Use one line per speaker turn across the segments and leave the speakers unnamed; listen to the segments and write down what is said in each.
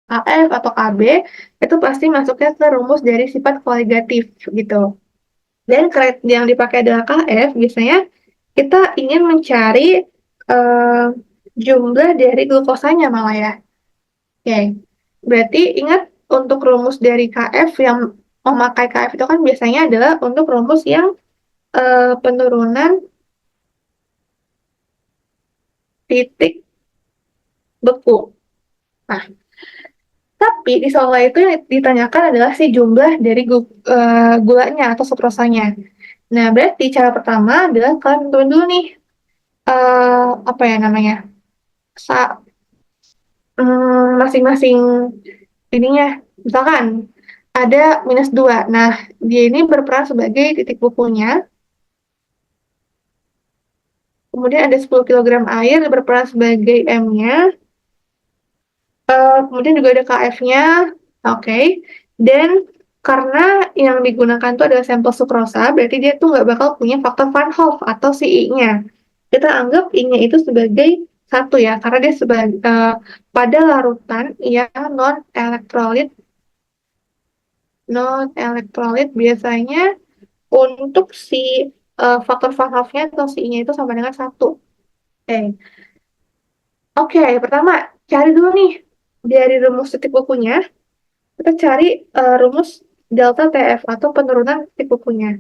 KF atau KB, itu pasti masuknya ke rumus dari sifat koligatif gitu. Dan yang dipakai adalah KF, biasanya kita ingin mencari eh, jumlah dari glukosanya malah ya. Oke, berarti ingat untuk rumus dari KF yang memakai KF itu kan biasanya adalah untuk rumus yang penurunan titik beku. Nah, tapi di soal itu yang ditanyakan adalah si jumlah dari gulanya atau sukrosanya. Nah, berarti cara pertama adalah kalian tentuin dulu nih apa ya namanya sa masing-masing ininya. Misalkan ada -2. Nah, dia ini berperan sebagai titik bukunya. Kemudian ada 10 kilogram air berperan sebagai M-nya. Kemudian juga ada KF-nya. Oke. Dan karena yang digunakan itu adalah sampel sukrosa, berarti dia tuh nggak bakal punya faktor Van Hoff atau si I-nya. Kita anggap I-nya itu sebagai satu ya, karena dia sebagai pada larutan yang non-elektrolit biasanya untuk si faktor Van Hoff-nya atau si I-nya itu sama dengan satu. Oke, Oke, pertama cari dulu nih dari rumus titik bukunya, kita cari rumus delta TF atau penurunan titik bukunya.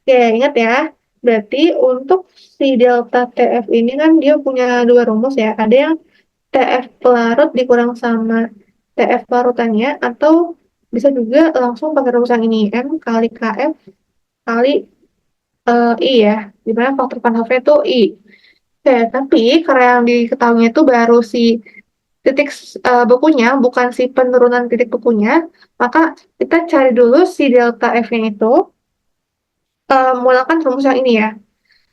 Oke, ingat ya. Berarti untuk si delta TF ini kan dia punya dua rumus ya. Ada yang TF pelarut dikurang sama TF larutannya, atau bisa juga langsung pakai rumus yang ini, M kali KF kali I ya. Dimana faktor Van Hoff itu I. Oke, tapi karena yang diketahuinya itu baru si titik bukunya, bukan si penurunan titik bukunya, maka kita cari dulu si delta F-nya itu menggunakan rumus yang ini ya.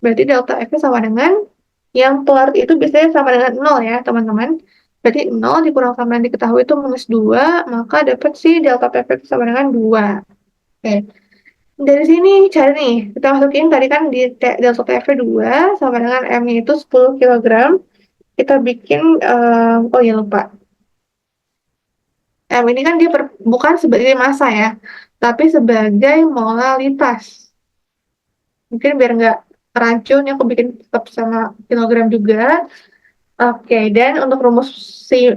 Berarti delta F-nya sama dengan yang pelarut itu biasanya sama dengan 0 ya, teman-teman. Berarti 0 dikurang sama yang diketahui itu -2, maka dapat si delta TF itu sama dengan 2. Oke. Dari sini cari nih, kita masukin tadi kan di delta TF 2 sama dengan M-nya itu 10 kilogram. Kita bikin, oh ya lupa, ini kan dia bukan sebagai massa ya, tapi sebagai molalitas. Mungkin biar nggak racun, aku bikin tetap sama kilogram juga. Oke, dan untuk rumus si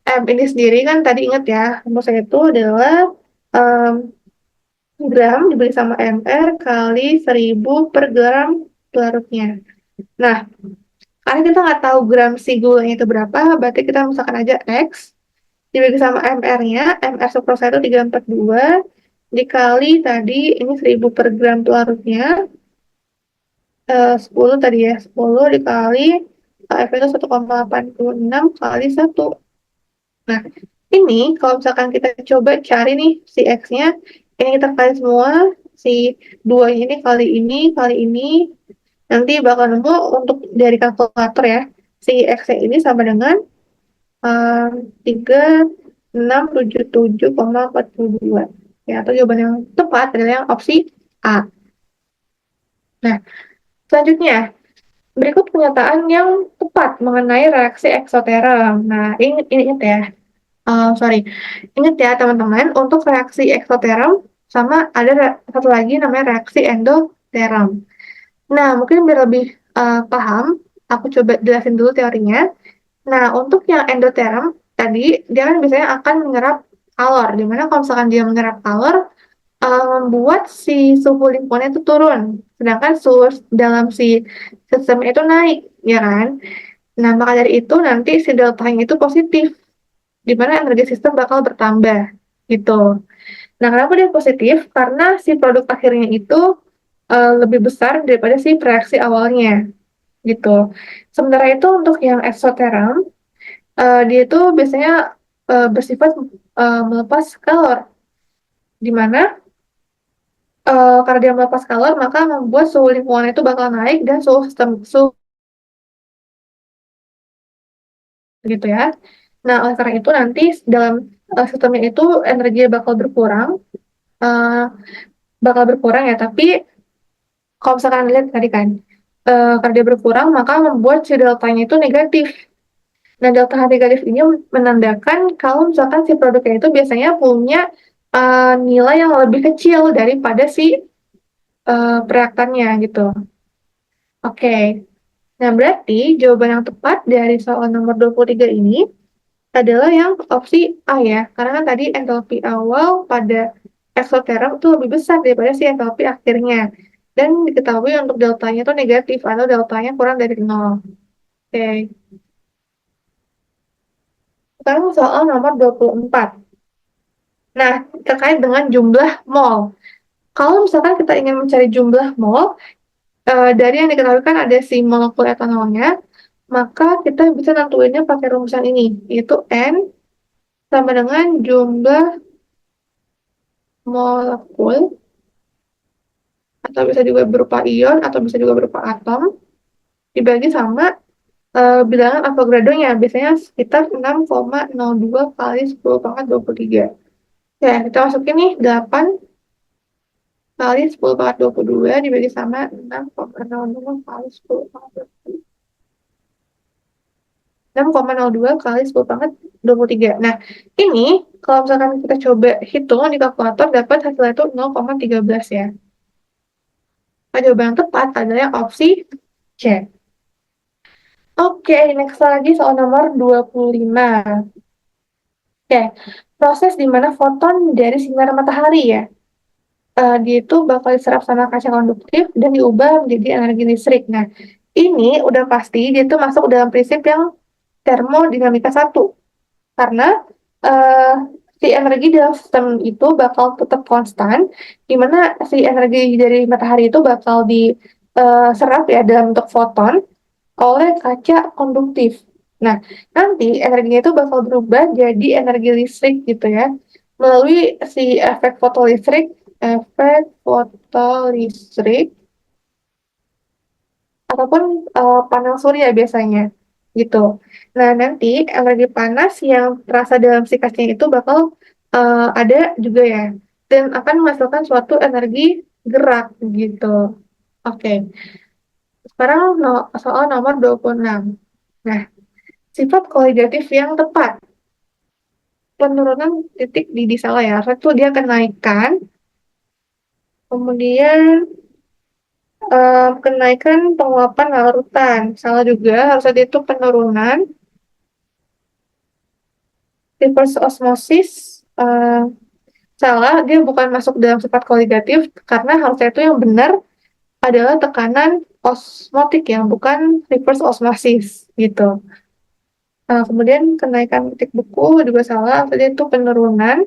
M ini sendiri kan tadi ingat ya, rumusnya itu adalah em, gram dibagi sama mr kali 1000 per gram pelarutnya. Nah, karena kita nggak tahu gram si gulanya itu berapa, berarti kita misalkan aja X dibagi sama MR-nya, MR sukrosa itu 342, dikali tadi ini 1000 per gram pelarutnya, 10 tadi ya, 10 dikali F itu 1,86 kali 1. Nah, ini kalau misalkan kita coba cari nih si X-nya, ini kita kali semua, si 2 kali ini, nanti bakal nemu untuk dari kalkulator ya, si X-nya ini sama dengan 3677,42. Ya, atau jawaban yang tepat adalah yang opsi A. Nah, selanjutnya, berikut pernyataan yang tepat mengenai reaksi eksoterm. Nah, ingat ya, sorry, ingat ya teman-teman, untuk reaksi eksoterm sama ada satu lagi namanya reaksi endoterm. Nah, mungkin biar lebih paham, aku coba jelasin dulu teorinya. Nah, untuk yang endoterm tadi, dia kan biasanya akan menyerap kalor, dimana kalau misalkan dia menyerap kalor, membuat si suhu lingkungannya itu turun, sedangkan suhu dalam si sistem itu naik, ya kan? Nah, maka dari itu nanti si deltanya itu positif, di mana energi sistem bakal bertambah, gitu. Nah, kenapa dia positif? Karena si produk akhirnya itu lebih besar daripada si reaksi awalnya, gitu. Sementara itu untuk yang eksoterm, dia itu biasanya bersifat melepas kalor, di mana karena dia melepas kalor, maka membuat suhu lingkungan itu bakal naik dan suhu gitu ya. Nah, oleh karena itu nanti dalam sistemnya itu energi uh, bakal berkurang ya. Tapi kalau misalkan lihat tadi kan, karena dia berkurang, maka membuat si deltanya itu negatif. Nah, delta H negatif ini menandakan kalau misalkan si produknya itu biasanya punya nilai yang lebih kecil daripada si reaktannya gitu. Oke. Nah, berarti jawaban yang tepat dari soal nomor 23 ini adalah yang opsi A ya. Karena kan tadi entalpi awal pada eksoterm itu lebih besar daripada si entalpi akhirnya. Dan diketahui untuk deltanya itu negatif atau deltanya kurang dari 0. Oke. Sekarang soal nomor 24. Nah, terkait dengan jumlah mol. Kalau misalkan kita ingin mencari jumlah mol, dari yang diketahui kan ada si molekul etanolnya, maka kita bisa nentuinnya pakai rumusan ini, yaitu N sama dengan jumlah molekul, atau bisa juga berupa ion, atau bisa juga berupa atom, dibagi sama bilangan Avogadro-nya, biasanya sekitar 6,02 kali 10 pangkat 23. Ya, kita masukin nih 8 kali 10 pangkat 22 dibagi sama 6,02 kali 10 pangkat 22. 6,02 kali 10 pangkat 23. Nah, ini kalau misalkan kita coba hitung di kalkulator dapat hasilnya itu 0,13 ya. Nah, jawaban yang tepat adalah yang opsi C. Oke, next lagi soal nomor 25. Oke, proses di mana foton dari sinar matahari ya, dia itu bakal diserap sama kaca konduktif dan diubah menjadi energi listrik. Nah, ini udah pasti dia tuh masuk dalam prinsip yang termodinamika 1. Karena uh, si energi dalam sistem itu bakal tetap konstan, di mana si energi dari matahari itu bakal diserap ya dalam bentuk foton oleh kaca konduktif. Nah, nanti energinya itu bakal berubah jadi energi listrik gitu ya, melalui si efek fotolistrik ataupun panel surya biasanya gitu. Nah, nanti energi panas yang terasa dalam si kacanya itu bakal ada juga ya, dan akan menghasilkan suatu energi gerak gitu. Oke, sekarang soal nomor 26. Nah, sifat koligatif yang tepat. Penurunan titik di salah ya. Itu dia kenaikan, kemudian kenaikan penguapan larutan. Salah juga, harusnya itu penurunan. Reverse osmosis, salah, dia bukan masuk dalam sifat koligatif, karena harusnya itu yang benar adalah tekanan osmotik yang bukan reverse osmosis gitu. Kemudian kenaikan titik beku juga salah, jadi itu penurunan.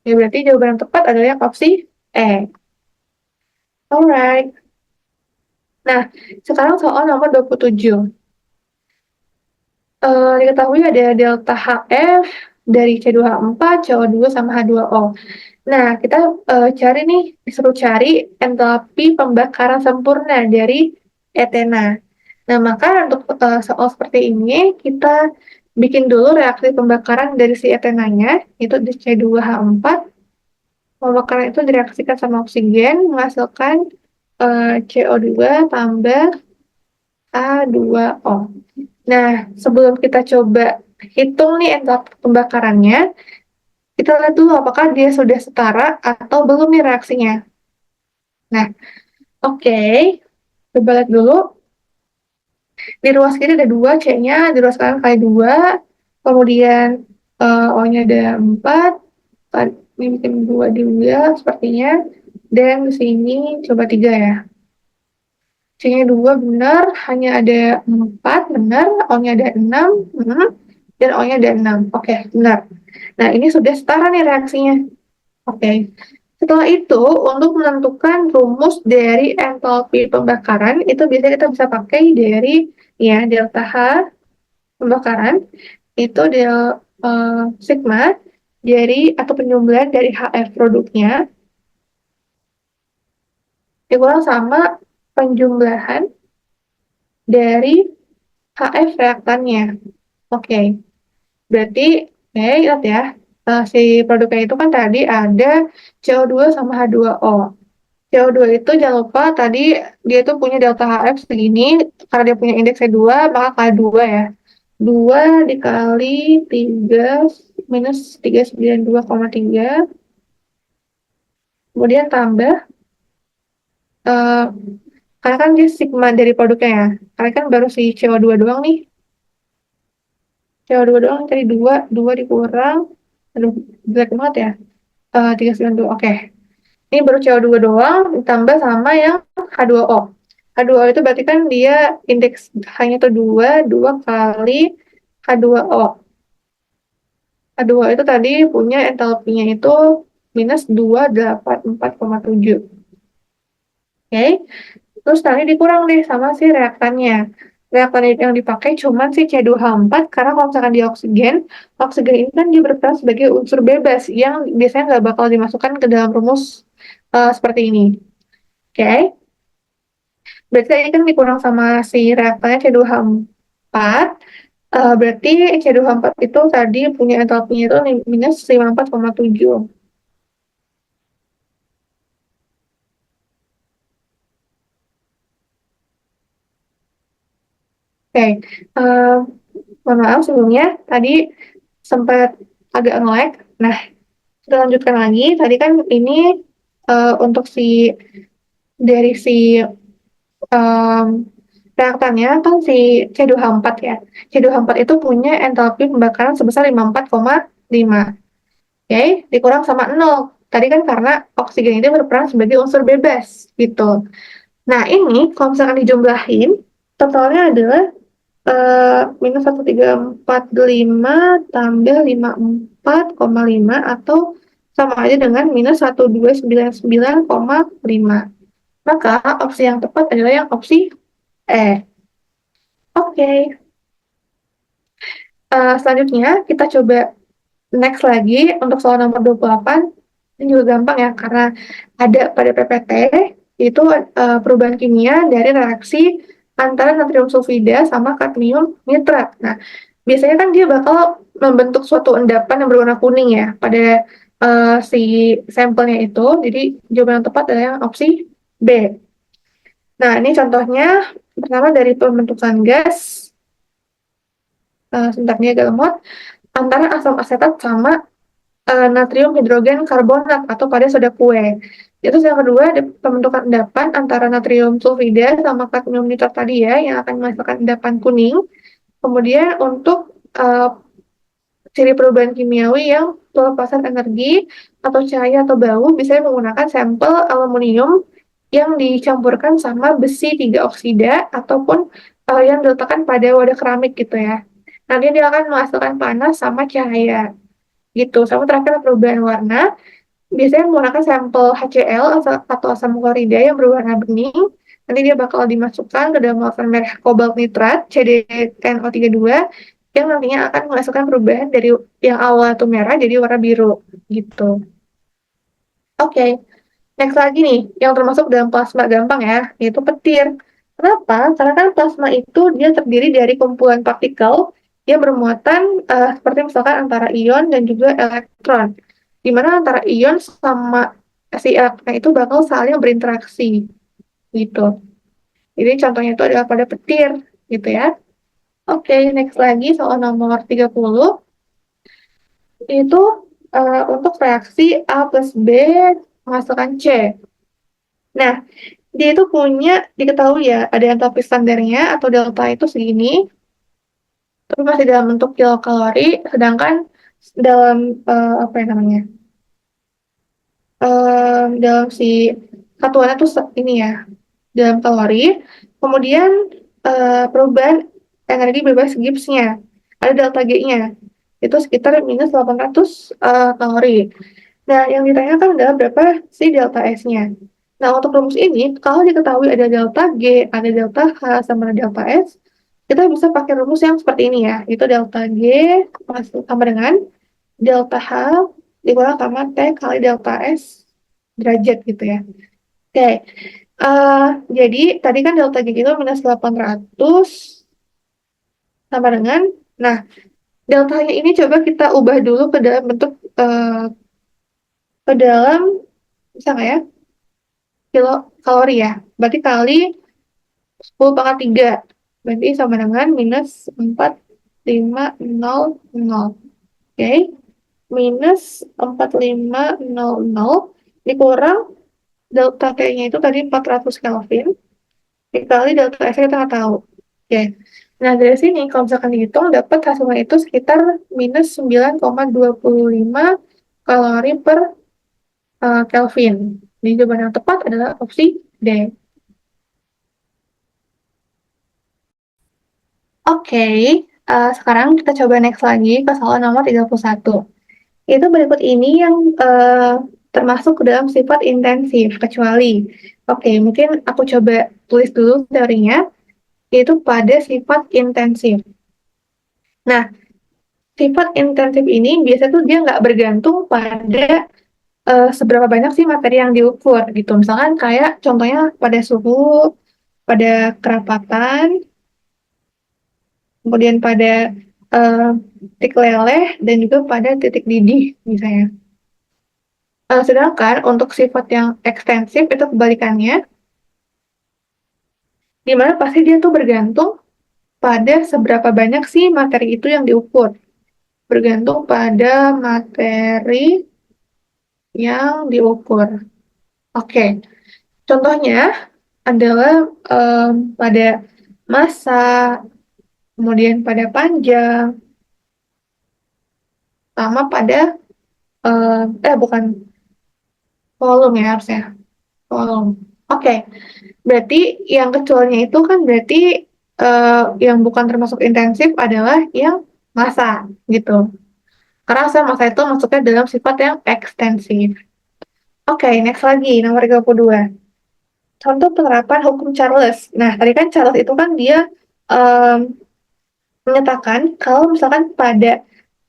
Ya berarti jawaban yang tepat adalah yang opsi E. Alright. Nah, sekarang soal nomor 27. Diketahui ada delta HF dari C2H4, CO2 sama H2O. Nah, kita cari nih, disuruh cari entalpi pembakaran sempurna dari etena. Nah, maka untuk soal seperti ini, kita bikin dulu reaksi pembakaran dari si etenanya, itu di C2H4. Pembakaran itu direaksikan sama oksigen, menghasilkan CO2 tambah H2O. Nah, sebelum kita coba hitung nih entalpi pembakarannya, kita lihat dulu apakah dia sudah setara atau belum nih reaksinya. Nah, oke. Coba lihat dulu. Di ruas kiri ada 2, C-nya. Di ruas kanan kali 2. Kemudian O-nya ada 4. Ini bikin 2 juga sepertinya. Dan di sini coba 3 ya. C-nya 2 benar, hanya ada 4 benar. O-nya ada 6. Dan O-nya ada 6. Oke, benar. Nah, ini sudah setara nih reaksinya. Oke. Setelah itu, untuk menentukan rumus dari entalpi pembakaran, itu biasanya kita bisa pakai dari ya delta H pembakaran, itu sigma dari atau penjumlahan dari HF produknya dikurang sama penjumlahan dari HF reaktannya. Oke. Berarti, lihat ya, si produknya itu kan tadi ada CO2 sama H2O. CO2 itu jangan lupa tadi dia tuh punya delta HF segini, karena dia punya indeksnya 2, maka kali 2 ya. 2 dikali 3 minus 392,3, kemudian tambah, eh, karena kan dia sigma dari produknya ya, karena kan baru si CO2 doang nih, CO2 doang tadi 2, 2 dikurang, aduh, jelek banget ya, 392, oke. Ini baru CO2 doang, ditambah sama yang H2O. H2O itu berarti kan dia indeks hanya tuh 2, 2 kali H2O. H2O itu tadi punya entalpinya itu minus 284,7. Oke, terus tadi dikurang deh sama si reaktannya. Reaktan yang dipakai cuman si C2H4 karena kalau misalkan di oksigen, oksigen ini kan dia berperan sebagai unsur bebas yang biasanya nggak bakal dimasukkan ke dalam rumus seperti ini. Oke, berarti tadi kan dikurang sama si reaktannya C2H4, berarti C2H4 itu tadi punya entalpinya itu minus 54,7. Oke, eh, mohon maaf sebelumnya tadi sempat agak nge-lag. Nah, kita lanjutkan lagi. Tadi kan ini untuk dari si em, reaktannya kan si C2H4 ya. C2H4 itu punya entalpi pembakaran sebesar 54,5. Oke, dikurang sama 0. Tadi kan karena oksigen itu berperan sebagai unsur bebas gitu. Nah, ini kalau misalkan dijumlahin, totalnya adalah minus 1345 tambah 54,5 atau sama aja dengan minus 1299,5. Maka opsi yang tepat adalah yang opsi E. Oke, selanjutnya kita coba next lagi untuk soal nomor 28. Ini juga gampang ya, karena ada pada PPT, itu perubahan kimia dari reaksi antara natrium sulfida sama kadmium nitrat. Nah, biasanya kan dia bakal membentuk suatu endapan yang berwarna kuning ya, pada si sampelnya itu. Jadi, jawaban yang tepat adalah yang opsi B. Nah, ini contohnya, pertama dari pembentukan gas, sebentar ini agak lemot, antara asam asetat sama natrium hidrogen karbonat atau pada soda kue. Itu yang kedua ada pembentukan endapan antara natrium sulfida sama kadmium nitrat tadi ya yang akan menghasilkan endapan kuning. Kemudian untuk uh, ciri perubahan kimiawi yang pelepasan energi atau cahaya atau bau bisa menggunakan sampel aluminium yang dicampurkan sama besi 3 oksida ataupun yang diletakkan pada wadah keramik gitu ya. Nanti dia akan menghasilkan panas sama cahaya gitu. Sama terakhir perubahan warna, biasanya menggunakan sampel HCl atau asam klorida yang berwarna bening. Nanti dia bakal dimasukkan ke dalam larutan merah kobalt nitrat CdNO32 yang nantinya akan menghasilkan perubahan dari yang awal itu merah jadi warna biru gitu. Oke, next lagi nih, yang termasuk dalam plasma gampang ya, yaitu petir. Kenapa? Karena kan plasma itu dia terdiri dari kumpulan partikel yang bermuatan seperti misalkan antara ion dan juga elektron. Di mana antara ion sama si elektron itu bakal saling berinteraksi gitu. Jadi contohnya itu adalah pada petir gitu ya. Oke, next lagi soal nomor 30 itu untuk reaksi A plus B menghasilkan C. Nah, dia itu punya diketahui ya ada entalpi standarnya atau delta itu segini, tapi masih dalam bentuk kilokalori, sedangkan dalam apa ya namanya dalam si satuannya tuh ini ya dalam kalori. Kemudian perubahan energi bebas Gibbs-nya ada delta G-nya itu sekitar minus 800 kalori. Nah, yang ditanyakan adalah berapa si delta S-nya. Nah, untuk rumus ini, kalau diketahui ada delta G, ada delta H, sama ada delta S, kita bisa pakai rumus yang seperti ini ya. Itu delta G sama dengan delta H dikurang sama T kali delta S derajat gitu ya. Oke, eh, jadi tadi kan delta G itu minus 800 sama dengan, nah, deltanya ini coba kita ubah dulu ke dalam bentuk, ke dalam, bisa nggak ya? kilokalori ya. Berarti kali 10 pangkat 3. Berarti sama dengan minus 4500. Oke. Minus 4500 dikurang delta T-nya itu tadi 400 Kelvin. Dikali delta S kita nggak tahu. Oke. Nah, dari sini kalau misalkan dihitung dapat hasilnya itu sekitar minus 9,25 kalori per Kelvin. Jadi jawaban yang tepat adalah opsi D. Oke, sekarang kita coba next lagi ke soal nomor 31. Itu berikut ini yang termasuk ke dalam sifat intensif, kecuali. Oke, mungkin aku coba tulis dulu teorinya, yaitu pada sifat intensif. Nah, sifat intensif ini biasanya tuh dia nggak bergantung pada seberapa banyak sih materi yang diukur gitu. Misalkan kayak contohnya pada suhu, pada kerapatan, kemudian pada eh, titik leleh, dan juga pada titik didih misalnya. Sedangkan untuk sifat yang ekstensif itu kebalikannya, di mana pasti dia tuh bergantung pada seberapa banyak sih materi itu yang diukur. Bergantung pada materi yang diukur. Oke, contohnya adalah pada massa, kemudian pada panjang, sama pada bukan volume ya harusnya. Volume. Oke, berarti yang kecualinya itu kan berarti yang bukan termasuk intensif adalah yang massa gitu. Karena massa itu masuknya dalam sifat yang ekstensif. Oke, next lagi, nomor 32. Contoh penerapan hukum Charles. Nah, tadi kan Charles itu kan dia em, menyatakan kalau misalkan pada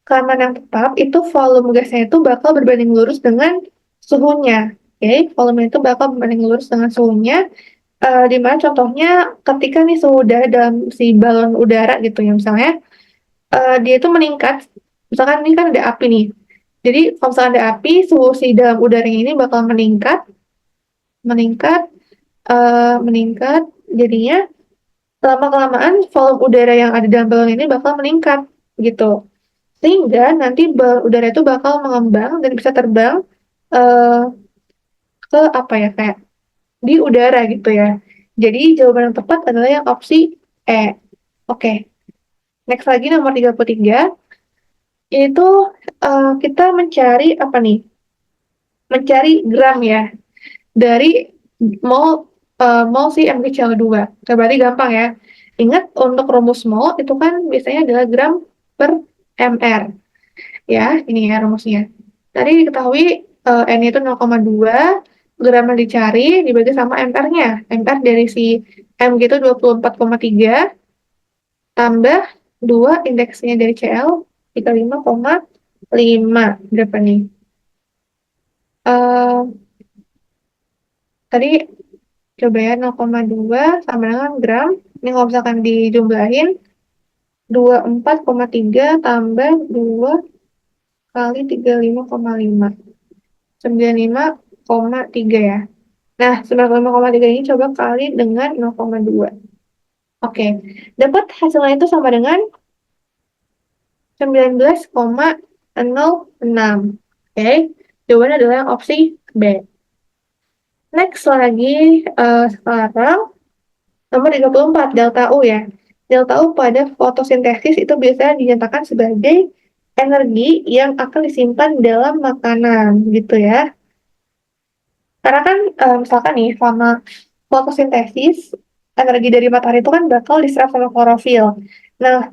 tekanan yang tetap, itu volume gasnya itu bakal berbanding lurus dengan suhunya. Oke, volume itu bakal berbanding lurus dengan suhunya. Di mana contohnya ketika nih suhu udara dalam si balon udara gitu ya, misalnya dia itu meningkat, misalkan ini kan ada api nih. Jadi kalau misalkan ada api, suhu si dalam udaranya ini bakal meningkat, meningkat, meningkat. Jadinya lama-kelamaan volume udara yang ada dalam balon ini bakal meningkat gitu. Sehingga nanti balon udara itu bakal mengembang dan bisa terbang eh, ke apa ya, kayak di udara gitu ya. Jadi jawaban yang tepat adalah yang opsi E. Oke, next lagi nomor 33, yaitu kita mencari apa nih? Mencari gram ya dari mol mol si MgCl2. Coba berarti gampang ya. Ingat untuk rumus mol itu kan biasanya adalah gram per mr. Ya, ini ya rumusnya. Tadi diketahui N itu 0,2, gram yang dicari dibagi sama mr-nya. Mr dari si Mg itu 24,3 tambah 2 indeksnya dari Cl 35,5. Berapa nih? Eh, Tadi coba ya 0,2 sama dengan gram. Ini kalau misalkan dijumlahin 24,3 tambah 2 kali 35,5. 95,3 ya. Nah, 95,3 ini coba kali dengan 0,2. Oke, dapat hasilnya itu sama dengan 19,06. Oke, jawabannya adalah yang opsi B. Next lagi, sekarang nomor 34, delta U ya. Delta U pada fotosintesis itu biasanya dinyatakan sebagai energi yang akan disimpan dalam makanan, gitu ya. Karena kan misalkan nih sama fotosintesis energi dari matahari itu kan bakal diserap sama klorofil. Nah,